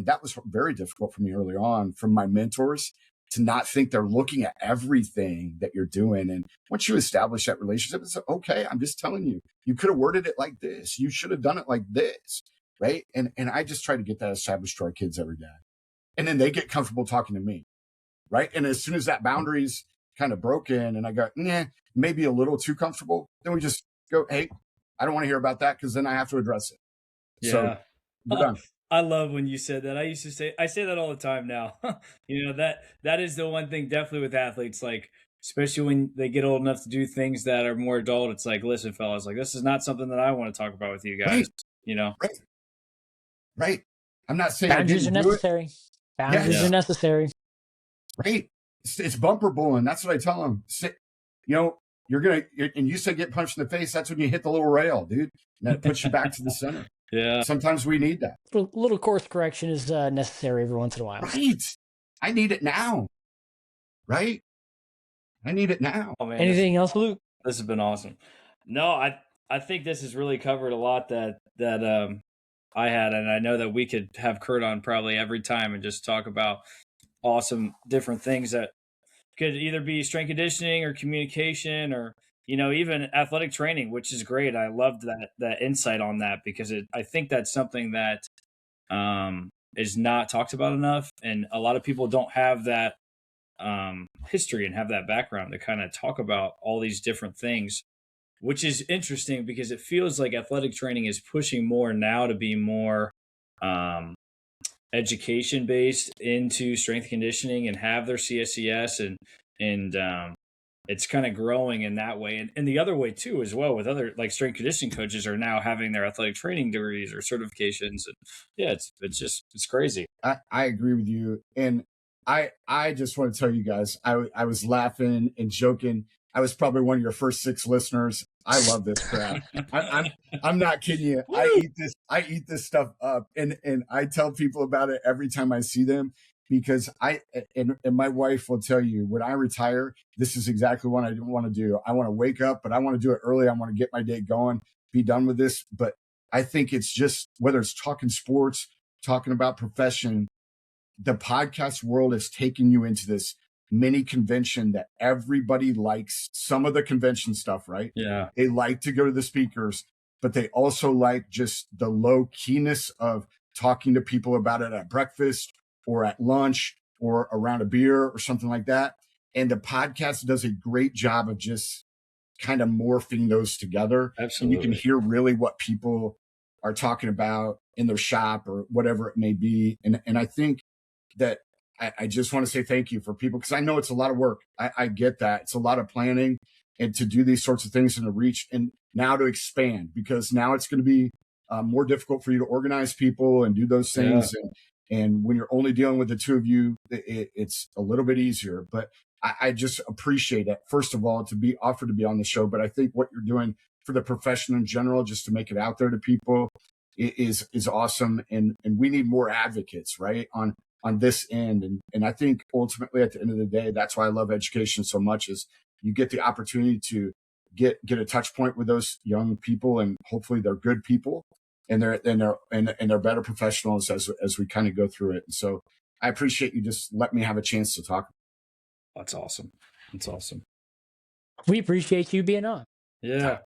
And that was very difficult for me early on from my mentors to not think they're looking at everything that you're doing. And once you establish that relationship, it's okay. I'm just telling you, you could have worded it like this. You should have done it like this. Right. And I just try to get that established to our kids every day. And then they get comfortable talking to me. Right. And as soon as that boundary's kind of broken and I go, nah, maybe a little too comfortable, then we just go, hey, I don't want to hear about that because then I have to address it. Yeah. So we're done. I love when you said that. I say that all the time now. That is the one thing definitely with athletes, like, especially when they get old enough to do things that are more adult. It's like, listen, fellas, like, this is not something that I want to talk about with you guys. Right. Right. I'm not saying boundaries are necessary. Boundaries are necessary. Right. It's bumper bullying. That's what I tell them. And you said get punched in the face. That's when you hit the little rail, dude. And that puts you back to the center. Yeah. Sometimes we need that. A little course correction is necessary every once in a while. Right. I need it now. Right. I need it now. Oh, man, anything else, Luke? This has been awesome. No, I think this has really covered a lot that I had, and I know that we could have Kurt on probably every time and just talk about awesome different things that could either be strength conditioning or communication or even athletic training, which is great. I loved that insight on that because I think that's something that is not talked about enough, and a lot of people don't have that history and have that background to kind of talk about all these different things, which is interesting because it feels like athletic training is pushing more now to be more education based into strength conditioning and have their CSCS and it's kind of growing in that way. And the other way too, as well, with other like strength conditioning coaches are now having their athletic training degrees or certifications. And yeah, it's crazy. I agree with you. And I just want to tell you guys, I was laughing and joking. I was probably one of your first 6 listeners. I love this crap. I'm not kidding you. I eat this stuff up and I tell people about it every time I see them because and my wife will tell you when I retire, this is exactly what I want to do. I want to wake up, but I want to do it early. I want to get my day going, be done with this. But I think it's just, whether it's talking sports, talking about profession, the podcast world has taken you into this mini convention that everybody likes some of the convention stuff, right? Yeah. They like to go to the speakers, but they also like just the low keyness of talking to people about it at breakfast or at lunch or around a beer or something like that. And the podcast does a great job of just kind of morphing those together. Absolutely. And you can hear really what people are talking about in their shop or whatever it may be. And I think that I just want to say thank you for people, because I know it's a lot of work. I get that. It's a lot of planning and to do these sorts of things and to reach and now to expand, because now it's going to be more difficult for you to organize people and do those things. Yeah. And when you're only dealing with the two of you, it's a little bit easier. But I just appreciate it, first of all, to be offered to be on the show. But I think what you're doing for the profession in general, just to make it out there to people, is awesome. And we need more advocates, right, on this end. And I think ultimately at the end of the day, that's why I love education so much, is you get the opportunity to get a touch point with those young people, and hopefully they're good people and they're better professionals as we kind of go through it. And so I appreciate you just let me have a chance to talk. That's awesome. That's awesome. We appreciate you being on. Yeah.